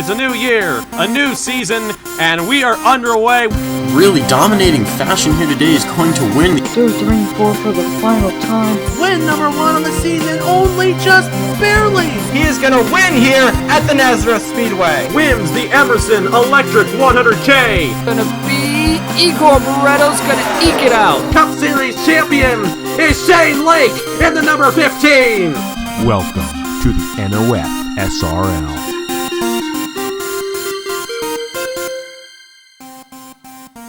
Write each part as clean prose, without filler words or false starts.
It's a new year, a new season, and we are underway. Really dominating fashion here today is going to win. 2, 3, and 4 for the final time. Win number 1 on the season, only just barely. He is going to win here at the NOFSRL Speedway. Wins the Emerson Electric 100K. Gonna be Igor Barretto's gonna eke it out. Cup Series champion is Shane Lake in the number 15. Welcome to the NOFSRL.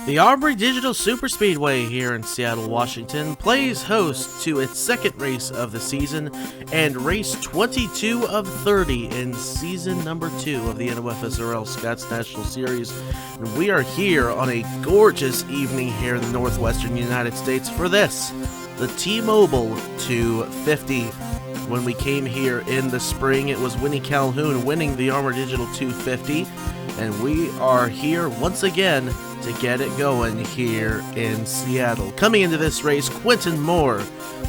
The Armory Digital Superspeedway here in Seattle, Washington plays host to its second race of the season and race 22 of 30 in season number 2 of the NOFSRL Scots National Series. And we are here on a gorgeous evening here in the northwestern United States for this, the T-Mobile 250. When we came here in the spring, it was Winnie Calhoun winning the Armory Digital 250, and we are here once again to get it going here in Seattle. Coming into this race, Quentin Moore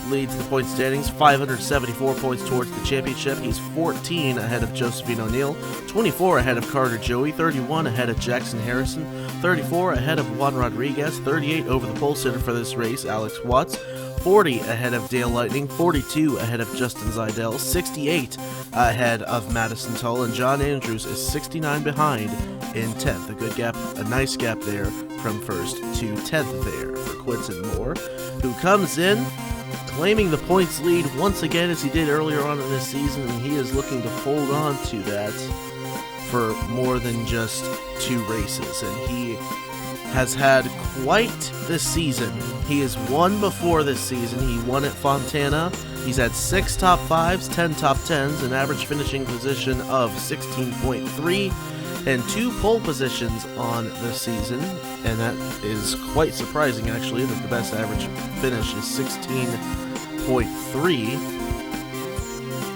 leads the point standings, 574 points towards the championship. He's 14 ahead of Josephine O'Neill, 24 ahead of Carter Joey, 31 ahead of Jackson Harrison, 34 ahead of Juan Rodriguez, 38 over the pole sitter for this race, Alex Watts, 40 ahead of Dale Lightning, 42 ahead of Justin Zidell, 68 ahead of Madison Tull, and John Andrews is 69 behind in 10th. A good gap, a nice gap there from first to 10th there for Quentin Moore, who comes in claiming the points lead once again as he did earlier on in this season, and he is looking to hold on to that for more than just 2 races, and he has had quite the season. He has won before this season. He won at Fontana. He's had 6 top 5s, 10 top 10s, an average finishing position of 16.3, and 2 pole positions on the season, and that is quite surprising actually, that the best average finish is 16.3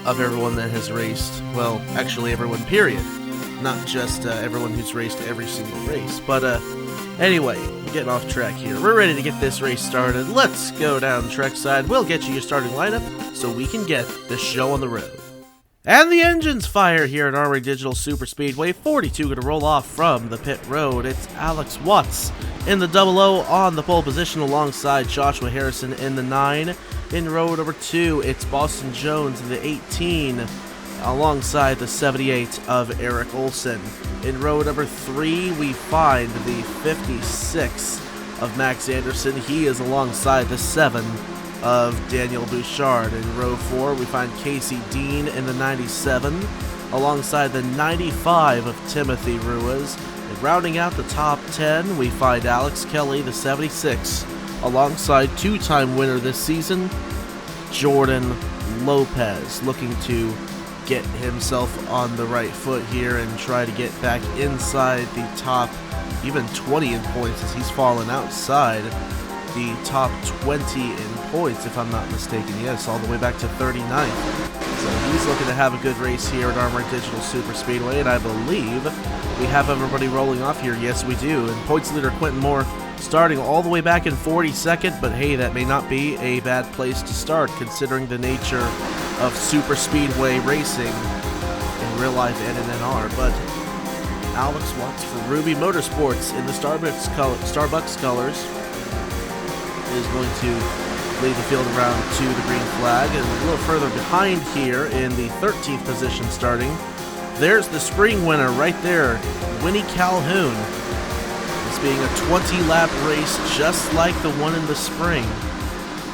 of everyone that has raced. Well, actually everyone, period. Not just everyone who's raced every single race. But anyway, getting off track here. We're ready to get this race started. Let's go down trackside. We'll get you your starting lineup so we can get the show on the road. And the engines fire here at Armory Digital Superspeedway. 42 going to roll off from the pit road. It's Alex Watts in the 00 on the pole position alongside Joshua Harrison in the 9. In row number 2, it's Boston Jones in the 18 alongside the 78 of Eric Olson. In row number 3, we find the 56 of Max Anderson. He is alongside the 7 of Daniel Bouchard. In row 4, we find Casey Dean in the 97 alongside the 95 of Timothy Ruiz. And rounding out the top 10, we find Alex Kelly, the 76, alongside 2-time winner this season, Jordan Lopez, looking to get himself on the right foot here and try to get back inside the top even 20 in points, as he's fallen outside the top 20 in points, if I'm not mistaken. Yes, all the way back to 39th. So he's looking to have a good race here at Armory Digital Superspeedway, and I believe we have everybody rolling off here. Yes, we do. And points leader Quentin Moore starting all the way back in 42nd, but hey, that may not be a bad place to start considering the nature of superspeedway racing in real life and in NR. But Alex Watts for Ruby Motorsports in the Starbucks colors is going to lead the field around to the green flag. And a little further behind here in the 13th position starting, there's the spring winner right there, Winnie Calhoun. This being a 20-lap race just like the one in the spring.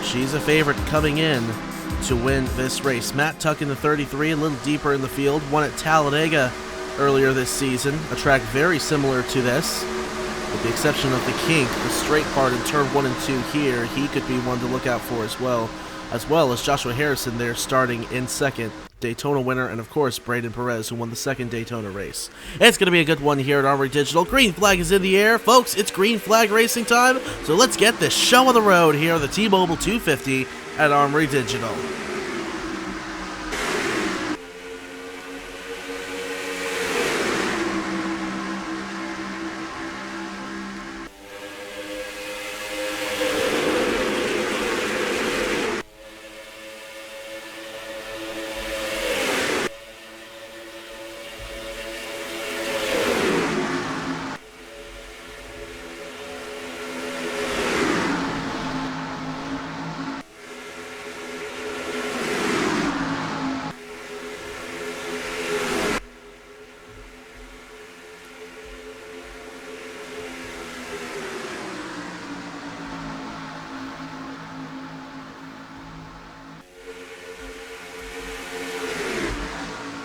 She's a favorite coming in to win this race. Matt Tuck in the 33, a little deeper in the field, won at Talladega earlier this season, a track very similar to this, with the exception of the kink, the straight part in turn 1 and 2 here. He could be one to look out for as well as Joshua Harrison there starting in second. Daytona winner, and of course Braden Perez, who won the second Daytona race. It's going to be a good one here at Armory Digital. Green flag is in the air. Folks, it's green flag racing time, so let's get this show on the road here on the T-Mobile 250 at Armory Digital.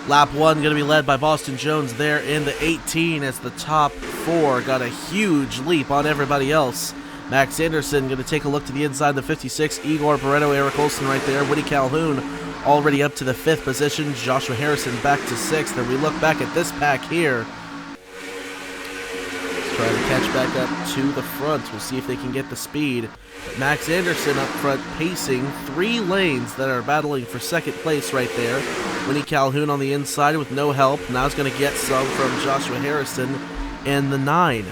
Lap 1 going to be led by Boston Jones there in the 18 as the top 4 got a huge leap on everybody else. Max Anderson going to take a look to the inside of the 56. Igor Barreto, Eric Olson right there. Woody Calhoun already up to the 5th position. Joshua Harrison back to 6th. And we look back at this pack here. Let's try to catch back up to the front. We'll see if they can get the speed. But Max Anderson up front pacing 3 lanes that are battling for 2nd place right there. Woody Calhoun on the inside with no help. Now he's going to get some from Joshua Harrison in the 9.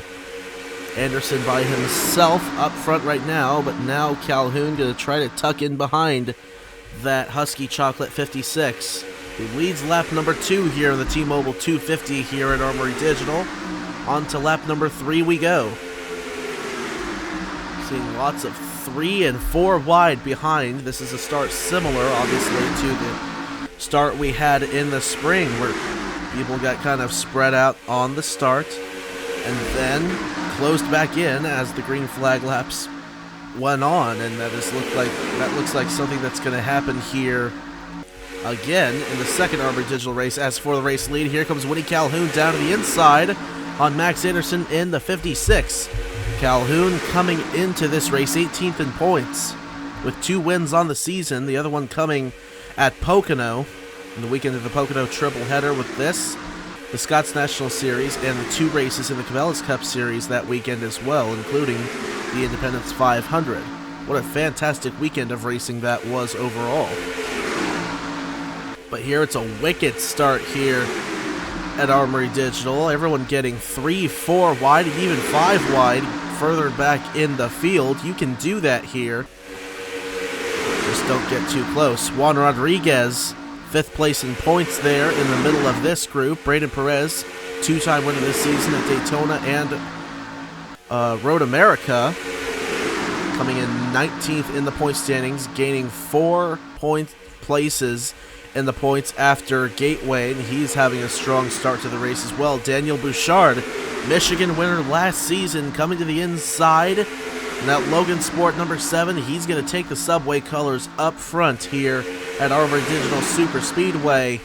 Anderson by himself up front right now, but now Calhoun going to try to tuck in behind that Husky Chocolate 56, who leads lap number 2 here in the T-Mobile 250 here at Armory Digital. On to lap number 3 we go. Seeing lots of 3 and 4 wide behind. This is a start similar, obviously, to the start we had in the spring, where people got kind of spread out on the start and then closed back in as the green flag laps went on, and that looks like something that's going to happen here again in the second Armory Digital race. As for the race lead, here comes Woody Calhoun down to the inside on Max Anderson in the 56. Calhoun coming into this race 18th in points with 2 wins on the season, the other one coming at Pocono in the weekend of the Pocono triple header with this, the Scots National Series, and the 2 races in the Cabela's Cup Series that weekend as well, including the Independence 500. What a fantastic weekend of racing that was overall. But here it's a wicked start here at Armory Digital. Everyone getting 3, 4 wide, and even 5 wide further back in the field. You can do that here. Just don't get too close. Juan Rodriguez, 5th place in points there in the middle of this group. Braden Perez, 2-time winner this season at Daytona and Road America, coming in 19th in the point standings, gaining 4 places in the points after Gateway, and he's having a strong start to the race as well. Daniel Bouchard, Michigan winner last season, coming to the inside. And that Logan Sport number 7, he's going to take the Subway colors up front here at Armory Digital Superspeedway.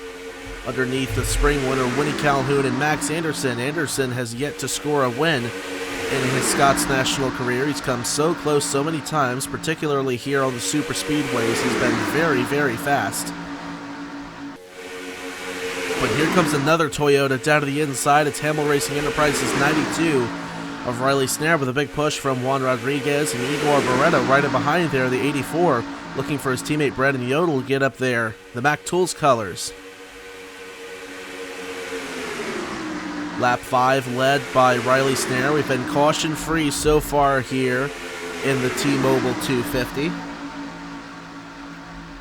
Underneath the spring winner, Woody Calhoun and Max Anderson. Anderson has yet to score a win in his Scots National career. He's come so close so many times, particularly here on the super speedways. He's been very, very fast. But here comes another Toyota down to the inside. It's Hamill Racing Enterprises 92 of Riley Snare with a big push from Juan Rodriguez, and Igor Barreto right in behind there, the 84, looking for his teammate Brandon Yodel to get up there. The Mac Tools colors. Lap 5 led by Riley Snare. We've been caution-free so far here in the T-Mobile 250.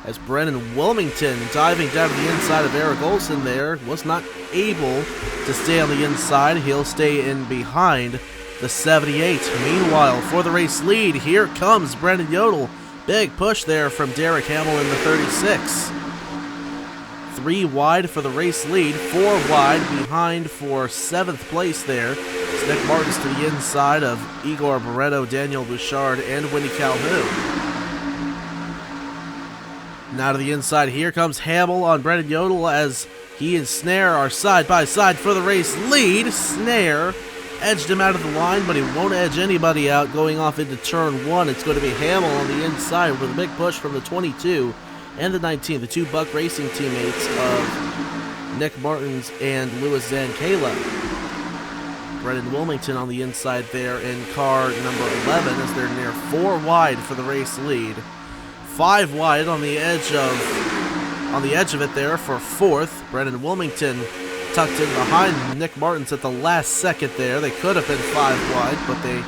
As Brennan Wilmington diving down to the inside of Eric Olson there, was not able to stay on the inside. He'll stay in behind the 78. Meanwhile, for the race lead, here comes Brendan Yodel. Big push there from Derek Hamill in the 36. 3 wide for the race lead, 4 wide behind for 7th place there. It's Nick Martins to the inside of Igor Barreto, Daniel Bouchard, and Winnie Calhoun. Now to the inside, here comes Hamill on Brendan Yodel as he and Snare are side by side for the race lead. Snare edged him out of the line, but he won't edge anybody out going off into turn 1. It's going to be Hamill on the inside with a big push from the 22 and the 19, the 2 Buck Racing teammates of Nick Martins and Louis Zankala. Brendan Wilmington on the inside there in car number 11 as they're near 4 wide for the race lead. 5 wide on the edge of it there for 4th. Brendan Wilmington tucked in behind Nick Martins at the last second there. They could have been 5 wide, but they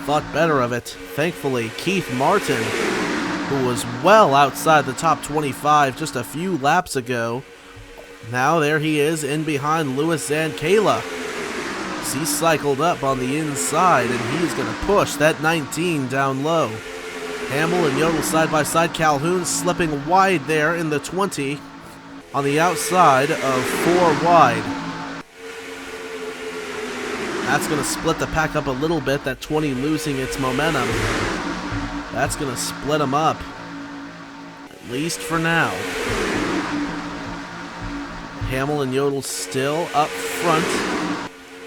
thought better of it. Thankfully, Keith Martin, who was well outside the top 25 just a few laps ago, now there he is in behind Louis Zankala. He cycled up on the inside, and he's going to push that 19 down low. Hamill and Yodel side by side. Calhoun slipping wide there in the 20 on the outside of 4 wide. That's going to split the pack up a little bit, that 20 losing its momentum. That's going to split them up, at least for now. Hamill and Yodel still up front,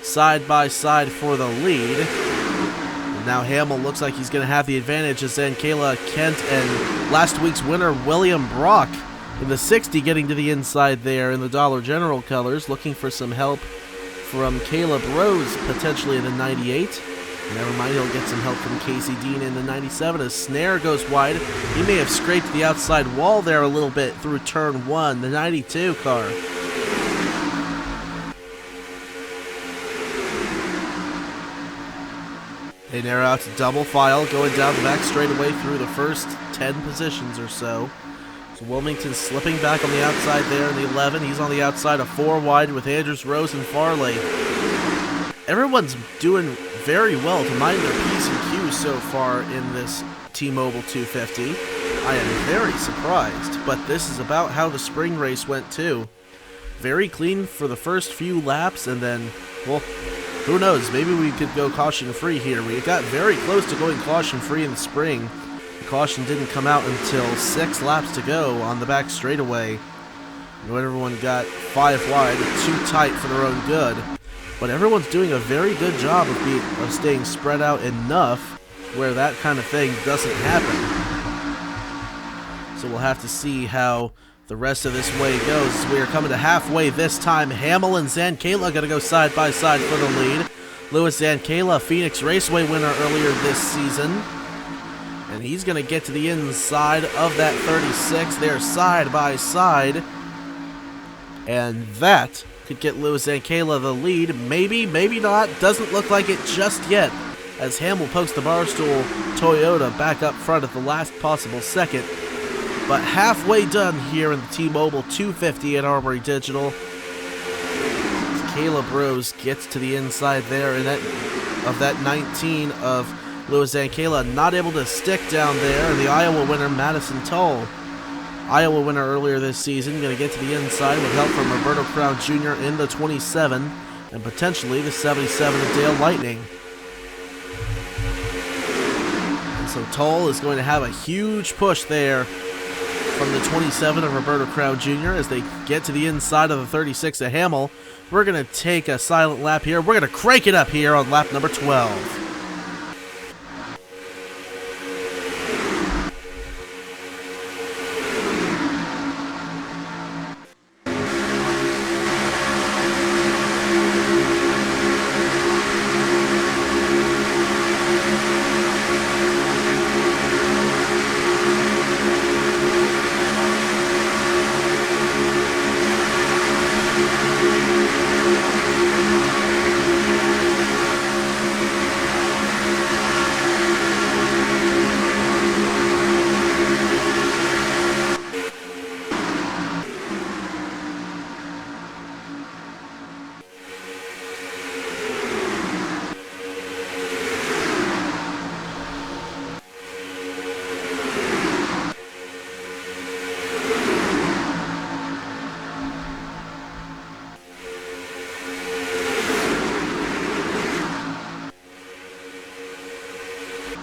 side by side for the lead. And now Hamill looks like he's going to have the advantage as Kayla Kent and last week's winner William Brock in the 60 getting to the inside there in the Dollar General colors, looking for some help from Caleb Rose potentially in the 98. Never mind, he'll get some help from Casey Dean in the 97 as Snare goes wide. He may have scraped the outside wall there a little bit through turn 1, the 92 car. They narrow out to double file, going down the back straightaway through the first 10 positions or so. So Wilmington slipping back on the outside there in the 11. He's on the outside of 4 wide with Andrews, Rose, and Farley. Everyone's doing very well to mind their P's and Q's so far in this T-Mobile 250. I am very surprised, but this is about how the spring race went too. Very clean for the first few laps, and then, well, who knows, maybe we could go caution-free here. We got very close to going caution-free in the spring. The caution didn't come out until 6 laps to go on the back straightaway. When everyone got 5 wide, too tight for their own good. But everyone's doing a very good job of staying spread out enough where that kind of thing doesn't happen. So we'll have to see how the rest of this way goes. We are coming to halfway this time. Hamill and Zankala going to go side by side for the lead. Louis Zankala, Phoenix Raceway winner earlier this season. And he's going to get to the inside of that 36. They're side by side. And that could get Louis Zankala the lead. Maybe, maybe not. Doesn't look like it just yet, as Hamill pokes the Barstool Toyota back up front at the last possible second. But halfway done here in the T-Mobile 250 at Armory Digital. Caleb Rose gets to the inside there in that 19 of Louis Zankala, not able to stick down there. And the Iowa winner, Madison Tull. Iowa winner earlier this season, going to get to the inside with help from Roberto Crown Jr. in the 27 and potentially the 77 of Dale Lightning. And so Tull is going to have a huge push there from the 27 of Roberto Crown Jr. as they get to the inside of the 36 of Hamill. We're going to take a silent lap here. We're going to crank it up here on lap number 12.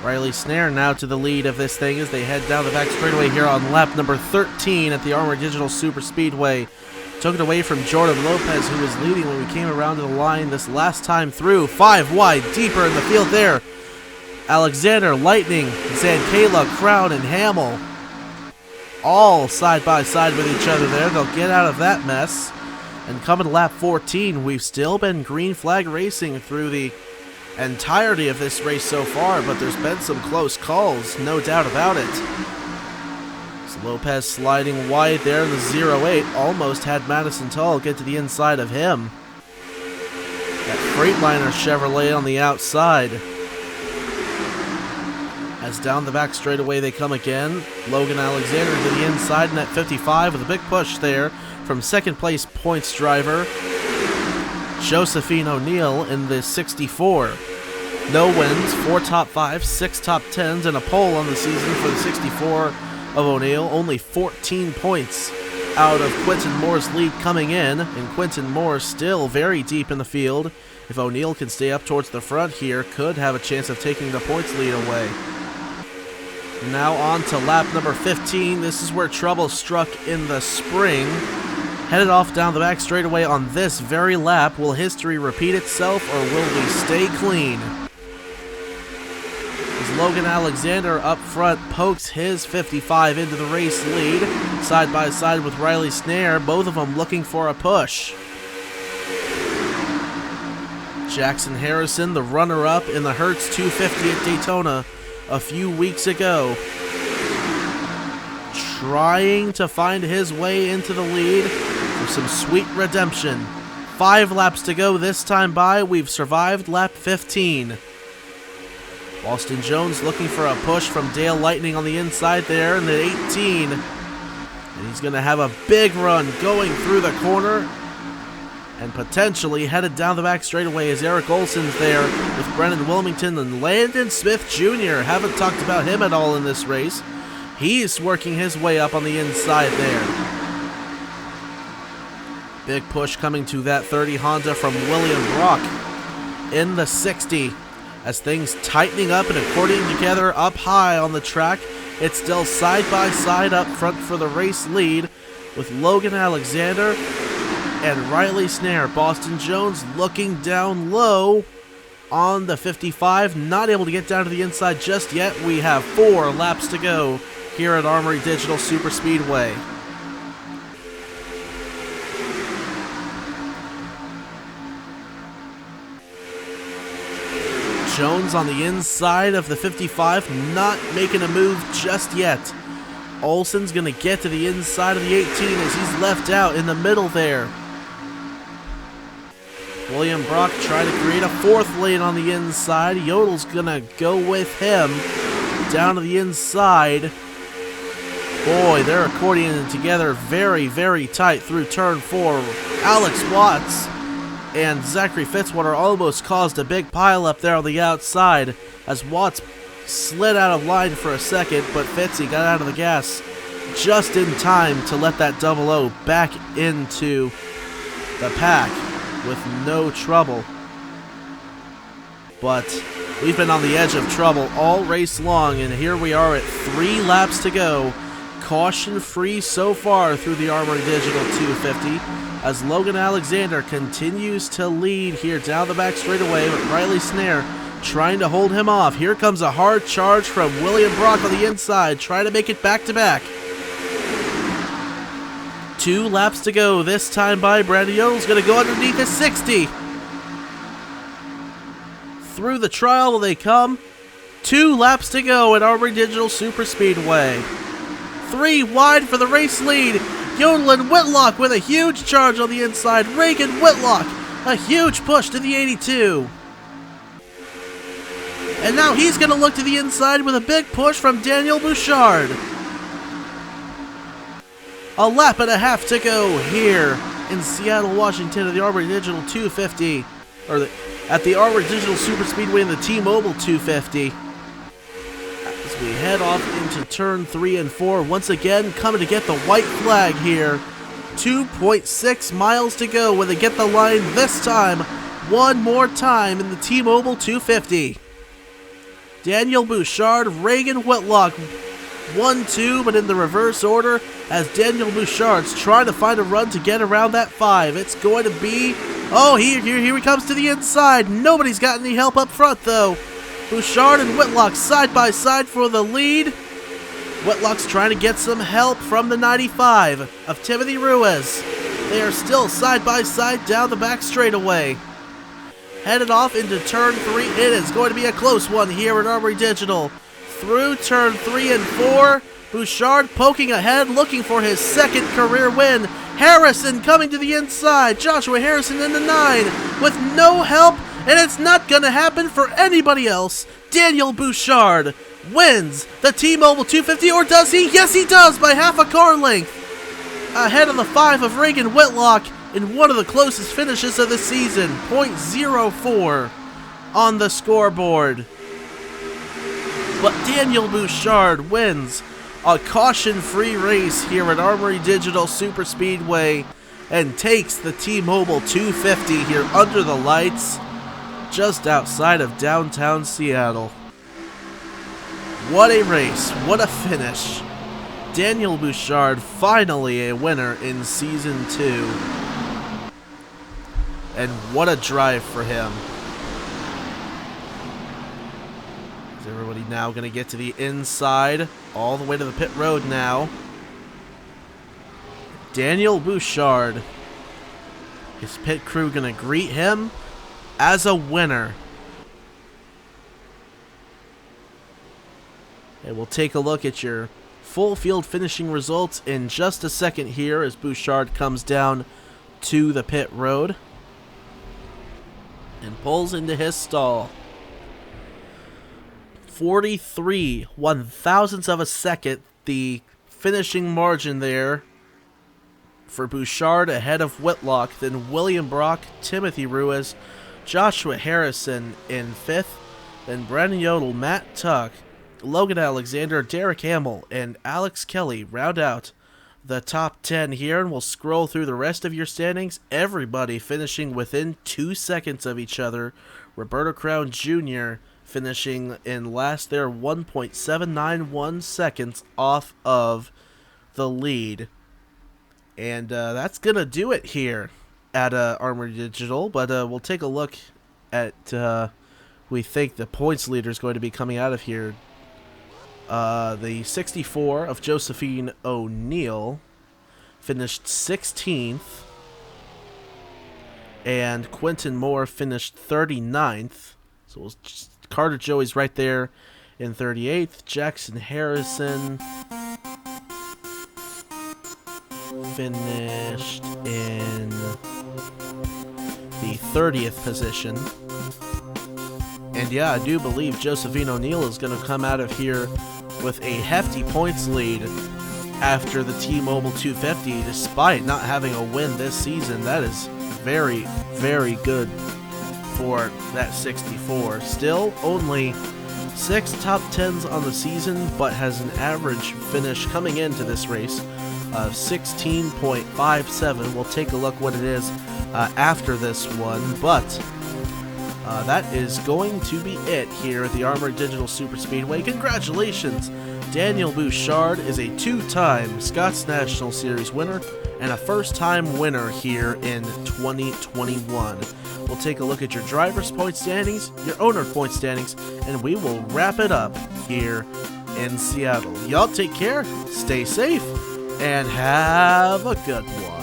Riley Snare now to the lead of this thing as they head down the back straightaway here on lap number 13 at the Armory Digital Superspeedway. Took it away from Jordan Lopez, who was leading when we came around to the line this last time through. 5 wide, deeper in the field there. Alexander, Lightning, Zankala, Crown, and Hamill all side by side with each other there. They'll get out of that mess. And coming to lap 14, we've still been green flag racing through the entirety of this race so far, but there's been some close calls, no doubt about it. So Lopez sliding wide there in the 08, almost had Madison Tull get to the inside of him. That Freightliner Chevrolet on the outside. As down the back straightaway they come again. Logan Alexander to the inside in that 55 with a big push there from second place points driver Josephine O'Neill in the 64. No wins, 4 top 5s, 6 top 10s, and a pole on the season for the 64 of O'Neill. Only 14 points out of Quentin Moore's lead coming in, and Quentin Moore still very deep in the field. If O'Neill can stay up towards the front here, could have a chance of taking the points lead away. Now on to lap number 15. This is where trouble struck in the spring. Headed off down the back straightaway on this very lap. Will history repeat itself, or will we stay clean? As Logan Alexander up front pokes his 55 into the race lead, side by side with Riley Snare, both of them looking for a push. Jackson Harrison, the runner-up in the Hertz 250 at Daytona a few weeks ago, trying to find his way into the lead for some sweet redemption. 5 laps to go this time by. We've survived lap 15. Boston Jones looking for a push from Dale Lightning on the inside there in the 18. And he's going to have a big run going through the corner and potentially headed down the back straightaway as Eric Olson's there with Brennan Wilmington and Landon Smith Jr. Haven't talked about him at all in this race. He's working his way up on the inside there. Big push coming to that 30 Honda from William Brock in the 60. As things tightening up and accordioning together up high on the track, it's still side by side up front for the race lead with Logan Alexander and Riley Snare. Boston Jones looking down low on the 55, not able to get down to the inside just yet. We have 4 laps to go here at Armory Digital Superspeedway. Jones on the inside of the 55, not making a move just yet. Olson's going to get to the inside of the 18 as he's left out in the middle there. William Brock trying to create a 4th lane on the inside. Yodel's going to go with him down to the inside. Boy, they're accordioning together very, very tight through turn 4. Alex Watts and Zachary Fitzwater almost caused a big pile up there on the outside as Watts slid out of line for a second, but Fitzy got out of the gas just in time to let that 00 back into the pack with no trouble. But we've been on the edge of trouble all race long, and here we are at 3 laps to go. Caution free so far through the Armory Digital 250 as Logan Alexander continues to lead here down the back straightaway, but Riley Snare trying to hold him off. Here comes a hard charge from William Brock on the inside, trying to make it back to back. 2 laps to go this time by. Brandon Yodel's going to go underneath his 60. Through the trial they come. 2 laps to go at Armory Digital Superspeedway. 3 wide for the race lead. Yodel and Whitlock with a huge charge on the inside. Reagan Whitlock, a huge push to the 82. And now he's going to look to the inside with a big push from Daniel Bouchard. A lap and a half to go here in Seattle, Washington at the Armory Digital 250. At the Armory Digital Superspeedway in the T-Mobile 250. As we head off into turn 3 and 4, once again coming to get the white flag here. 2.6 miles to go when they get the line this time. One more time in the T-Mobile 250. Daniel Bouchard, Reagan Whitlock, 1-2, but in the reverse order as Daniel Bouchard's trying to find a run to get around that 5. It's going to be, oh, here he comes to the inside. Nobody's got any help up front, though. Bouchard and Whitlock side by side for the lead. Whitlock's trying to get some help from the 95 of Timothy Ruiz. They are still side by side down the back straightaway. Headed off into turn 3. It is going to be a close one here at Armory Digital. Through turn 3 and 4, Bouchard poking ahead, looking for his 2nd career win. Harrison coming to the inside. Joshua Harrison in the 9 with no help, and it's not going to happen for anybody else. Daniel Bouchard wins the T-Mobile 250, or does he? Yes, he does, by half a car length. Ahead of the 5 of Reagan Whitlock in one of the closest finishes of the season. 0.04 on the scoreboard. But Daniel Bouchard wins a caution-free race here at Armory Digital Superspeedway and takes the T-Mobile 250 here under the lights just outside of downtown Seattle. What a race. What a finish. Daniel Bouchard, finally a winner in Season 2. And what a drive for him. Is everybody now going to get to the inside, all the way to the pit road now. Daniel Bouchard, his pit crew going to greet him as a winner. And we'll take a look at your full field finishing results in just a second here as Bouchard comes down to the pit road and pulls into his stall. 43 one-thousandths of a second, the finishing margin there for Bouchard ahead of Whitlock, then William Brock, Timothy Ruiz, Joshua Harrison in 5th, then Brandon Yodel, Matt Tuck, Logan Alexander, Derek Hamill, and Alex Kelly round out the top 10 here, and we'll scroll through the rest of your standings. Everybody finishing within 2 seconds of each other. Roberto Crown Jr. finishing in last there, 1.791 seconds off of the lead. And that's going to do it here at Armory Digital, but we'll take a look at, we think the points leader is going to be coming out of here. The 64 of Josephine O'Neill finished 16th, and Quentin Moore finished 39th. So Carter Joey's right there in 38th. Jackson Harrison finished in the 30th position. And yeah, I do believe Josephine O'Neill is going to come out of here with a hefty points lead after the T-Mobile 250, despite not having a win this season. That is very, very good for that 64. Still only 6 top 10s on the season, but has an average finish coming into this race of 16.57. We'll take a look what it is after this one, but that is going to be it here at the Armory Digital Superspeedway. Congratulations! Daniel Bouchard is a 2-time Scots National Series winner and a first-time winner here in 2021. We'll take a look at your driver's point standings, your owner point standings, and we will wrap it up here in Seattle. Y'all take care, stay safe, and have a good one.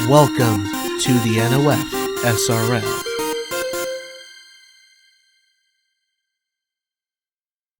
Welcome to the NOFSRL.